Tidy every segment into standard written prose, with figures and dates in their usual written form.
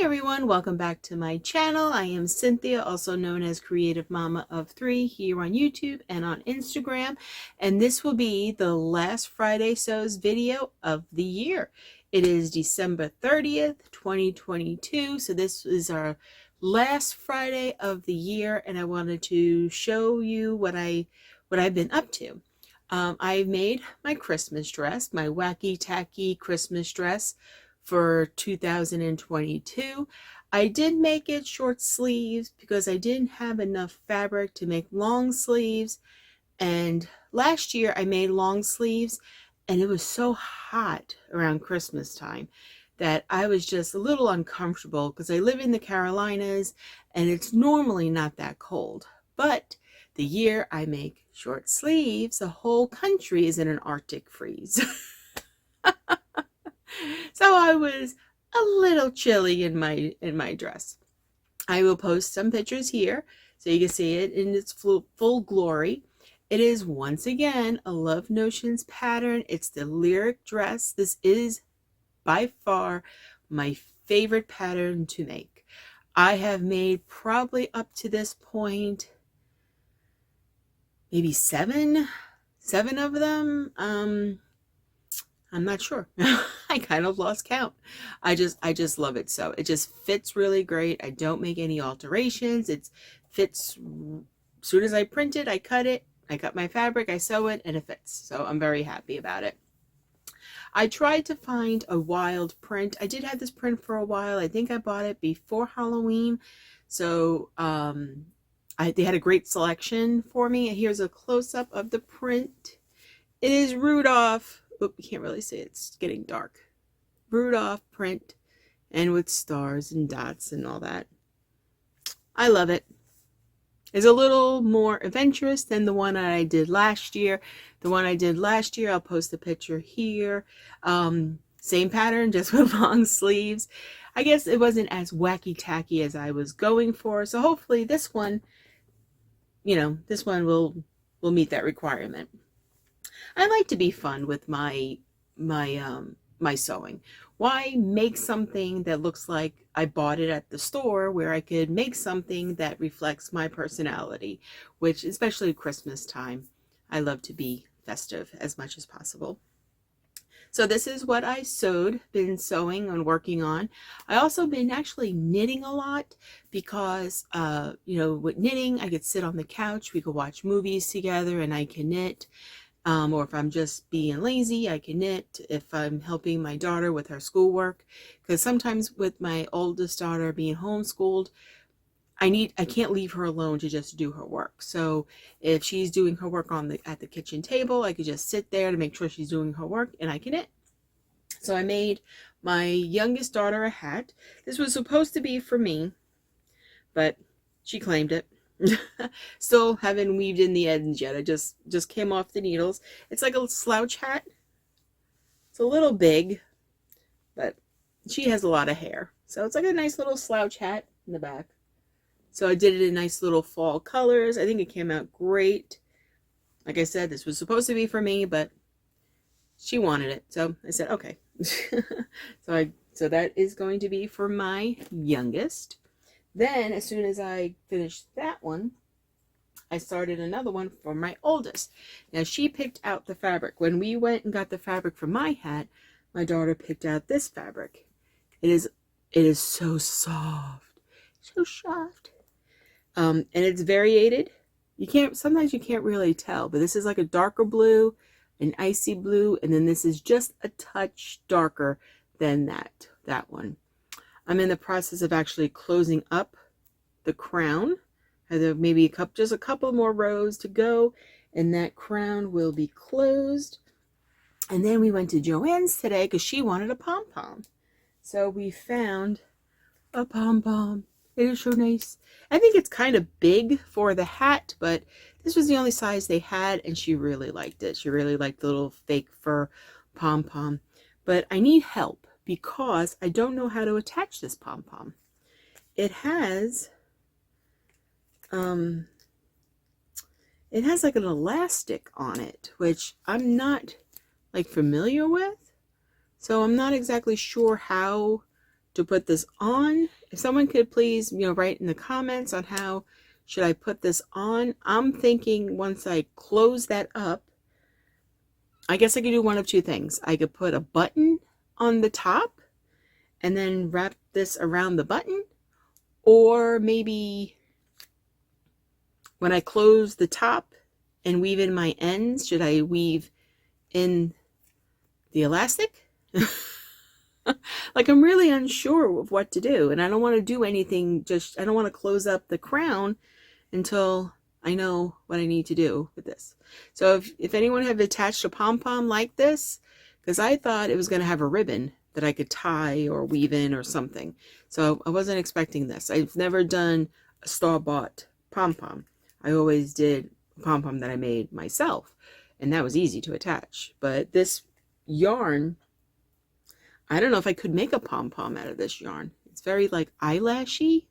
everyone, welcome back to my channel. I am Cynthia, also known as Creative Mama of 3 here on YouTube and on Instagram. And this will be the last Friday Sews video of the year. It is December 30th, 2022. So this is our last Friday of the year, and I wanted to show you what I've been up to. I made my Christmas dress, my wacky tacky Christmas dress for 2022. I did make it short sleeves because I didn't have enough fabric to make long sleeves. And last year I made long sleeves and it was so hot around Christmas time that I was just a little uncomfortable because I live in the Carolinas and it's normally not that cold. But the year I make short sleeves, the whole country is in an Arctic freeze. So I was a little chilly in my dress. I will post some pictures here so you can see it in its full glory. It is once again a Love Notions pattern. It's the Lyric dress. This is by far my favorite pattern to make. I have made probably up to this point maybe seven of them. I'm not sure. I kind of lost count. I just love it. So it just fits really great. I don't make any alterations. It fits as soon as I print it, I cut it, I cut my fabric, I sew it, and it fits. So I'm very happy about it. I tried to find a wild print. I did have this print for a while. I think I bought it before Halloween. So they had a great selection for me. Here's a close-up of the print. It is Rudolph. Oh, you can't really see it. It's getting dark. Rudolph print and with stars and dots and all that. I love it. It's a little more adventurous than the one I did last year. The one I did last year, I'll post a picture here. Same pattern, just with long sleeves. I guess it wasn't as wacky tacky as I was going for. So hopefully this one, this one will meet that requirement. I like to be fun with my sewing. Why make something that looks like I bought it at the store where I could make something that reflects my personality, which especially Christmas time, I love to be festive as much as possible. So this is what I been sewing and working on. I also been actually knitting a lot because, with knitting, I could sit on the couch, we could watch movies together and I can knit. Or if I'm just being lazy, I can knit. If I'm helping my daughter with her schoolwork, because sometimes with my oldest daughter being homeschooled, I can't leave her alone to just do her work. So if she's doing her work at the kitchen table, I could just sit there to make sure she's doing her work and I can knit. So I made my youngest daughter a hat. This was supposed to be for me, but she claimed it. Still haven't weaved in the ends yet. I just came off the needles. It's like a slouch hat. It's a little big, but she has a lot of hair, so it's like a nice little slouch hat in the back. So I did it in nice little fall colors. I think it came out great. Like I said, this was supposed to be for me, but she wanted it, so I said okay. So that is going to be for my youngest. Then, as soon as I finished that one, I started another one for my oldest. Now, she picked out the fabric. When we went and got the fabric for my hat, my daughter picked out this fabric. It is so soft. So soft. And it's variated. Sometimes you can't really tell, but this is like a darker blue, an icy blue, and then this is just a touch darker than that one. I'm in the process of actually closing up the crown. I have maybe just a couple more rows to go, and that crown will be closed. And then we went to Joann's today because she wanted a pom-pom. So we found a pom-pom. It is so nice. I think it's kind of big for the hat, but this was the only size they had, and she really liked it. She really liked the little fake fur pom-pom. But I need help, because I don't know how to attach this pom-pom. It has like an elastic on it, which I'm not like familiar with. So I'm not exactly sure how to put this on. If someone could please, write in the comments on how should I put this on. I'm thinking once I close that up, I guess I could do one of two things. I could put a button on the top and then wrap this around the button, or maybe when I close the top and weave in my ends, should I weave in the elastic? Like, I'm really unsure of what to do, and I don't want to do anything, I don't want to close up the crown until I know what I need to do with this. So if anyone have attached a pom-pom like this, because I thought it was going to have a ribbon that I could tie or weave in or something. So I wasn't expecting this. I've never done a store-bought pom-pom. I always did a pom-pom that I made myself, and that was easy to attach. But this yarn, I don't know if I could make a pom-pom out of this yarn. It's very like eyelashy.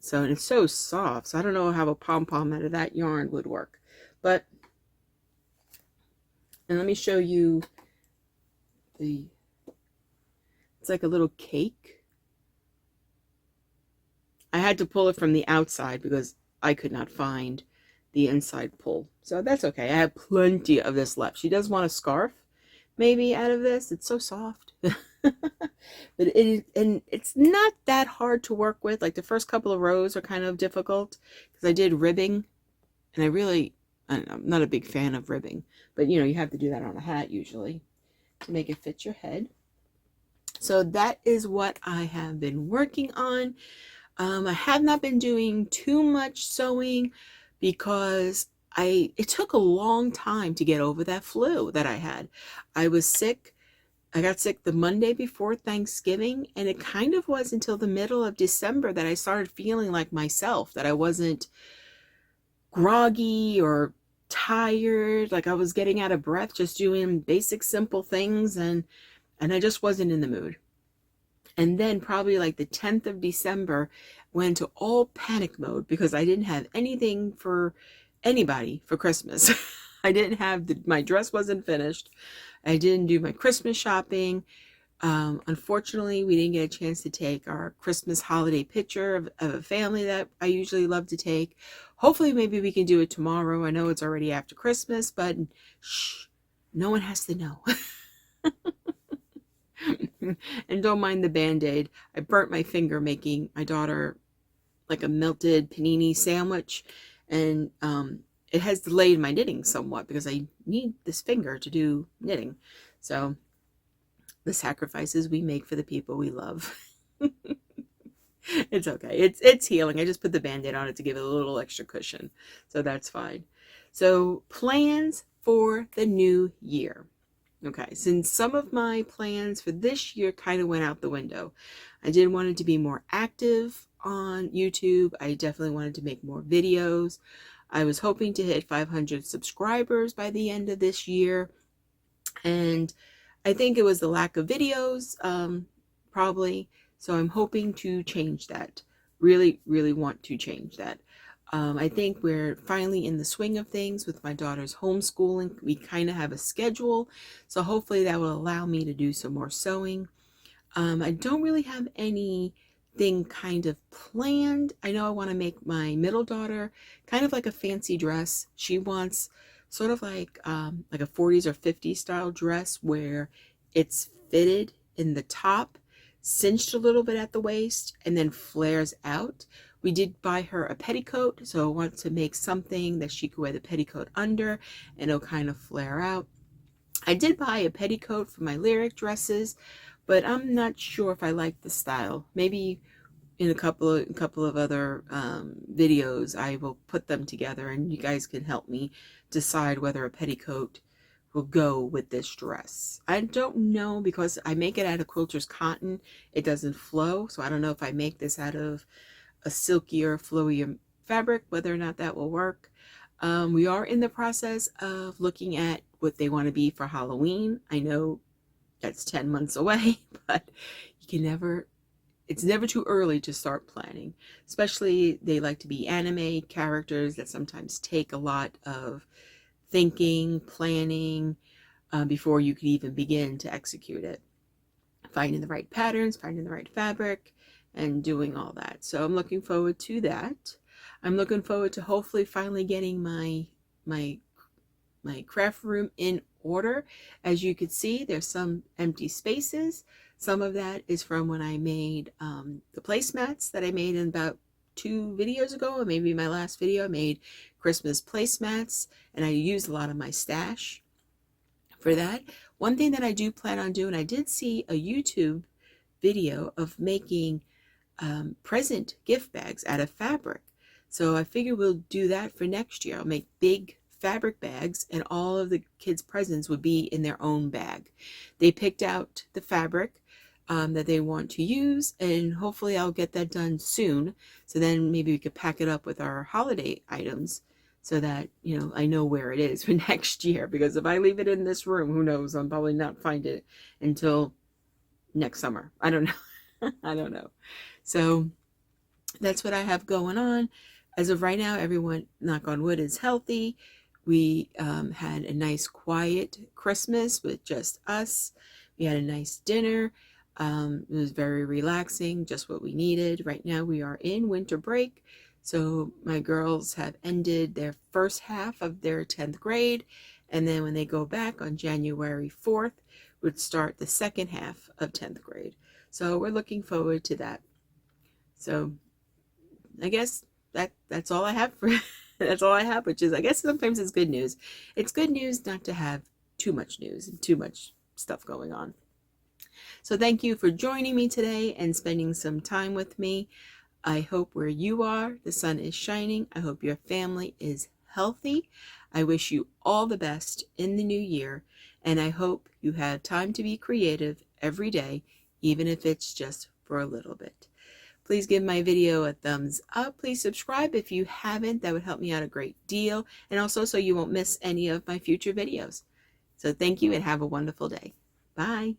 So, and it's so soft. So I don't know how a pom-pom out of that yarn would work. But, and let me show you it's like a little cake. I had to pull it from the outside because I could not find the inside pull. So that's okay. I have plenty of this left. She does want a scarf maybe out of this. It's so soft. But it's not that hard to work with. Like the first couple of rows are kind of difficult because I did ribbing, and I'm not a big fan of ribbing, but you have to do that on a hat usually to make it fit your head. So that is what I have been working on. I have not been doing too much sewing because it took a long time to get over that flu that I had. I was sick. I got sick the Monday before Thanksgiving, and it kind of was until the middle of December that I started feeling like myself, that I wasn't groggy or tired, like I was getting out of breath just doing basic simple things, and I just wasn't in the mood. And then probably like the 10th of December went to all panic mode because I didn't have anything for anybody for Christmas. I didn't have my dress wasn't finished. I didn't do my Christmas shopping. Unfortunately, we didn't get a chance to take our Christmas holiday picture of a family that I usually love to take. Hopefully, maybe we can do it tomorrow. I know it's already after Christmas, but shh, no one has to know. And don't mind the Band-Aid. I burnt my finger making my daughter like a melted panini sandwich, and it has delayed my knitting somewhat because I need this finger to do knitting. So the sacrifices we make for the people we love. It's okay. It's healing. I just put the Band-Aid on it to give it a little extra cushion. So that's fine. So plans for the new year. Okay, since some of my plans for this year kind of went out the window. I did want it to be more active on YouTube. I definitely wanted to make more videos. I was hoping to hit 500 subscribers by the end of this year. And I think it was the lack of videos, probably. So I'm hoping to change that. Really, really want to change that. I think we're finally in the swing of things with my daughter's homeschooling. We kind of have a schedule, so hopefully that will allow me to do some more sewing. I don't really have anything kind of planned. I know I want to make my middle daughter kind of like a fancy dress. She wants sort of like a 40s or 50s style dress where it's fitted in the top, cinched a little bit at the waist, and then flares out. We did buy her a petticoat, so I want to make something that she could wear the petticoat under and it'll kind of flare out. I did buy a petticoat for my lyric dresses, but I'm not sure if I like the style. Maybe in a couple of other videos I will put them together and you guys can help me decide whether a petticoat will go with this dress. I don't know, because I make it out of quilter's cotton. It doesn't flow, so I don't know if I make this out of a silkier, flowier fabric, whether or not that will work. We are in the process of looking at what they want to be for Halloween. I know that's 10 months away, but it's never too early to start planning. Especially they like to be anime characters that sometimes take a lot of thinking, planning, before you could even begin to execute it. finding the right patterns, finding the right fabric, and doing all that. So I'm looking forward to that. I'm looking forward to hopefully finally getting my craft room in order. As you can see, there's some empty spaces. Some of that is from when I made the placemats that I made in about 2 videos ago, or maybe my last video. I made Christmas placemats, and I used a lot of my stash for that. One thing that I do plan on doing, I did see a YouTube video of making present gift bags out of fabric. So I figure we'll do that for next year. I'll make big fabric bags, and all of the kids' presents would be in their own bag. They picked out the fabric that they want to use, and hopefully I'll get that done soon. So then maybe we could pack it up with our holiday items so that, you know, I know where it is for next year. Because if I leave it in this room, who knows? I'll probably not find it until next summer. I don't know. I don't know. So that's what I have going on. As of right now, everyone, knock on wood, is healthy. We had a nice quiet Christmas with just us. We had a nice dinner. It was very relaxing, just what we needed. Right now we are in winter break. So my girls have ended their first half of their 10th grade. And then when they go back on January 4th, would start the second half of 10th grade. So we're looking forward to that. So I guess that's all I have for that's all I have, which is, I guess sometimes it's good news. It's good news not to have too much news and too much stuff going on. So thank you for joining me today and spending some time with me. I hope where you are, the sun is shining. I hope your family is healthy. I wish you all the best in the new year, and I hope you have time to be creative every day, even if it's just for a little bit. Please give my video a thumbs up. Please subscribe if you haven't. That would help me out a great deal. And also so you won't miss any of my future videos. So thank you and have a wonderful day. Bye.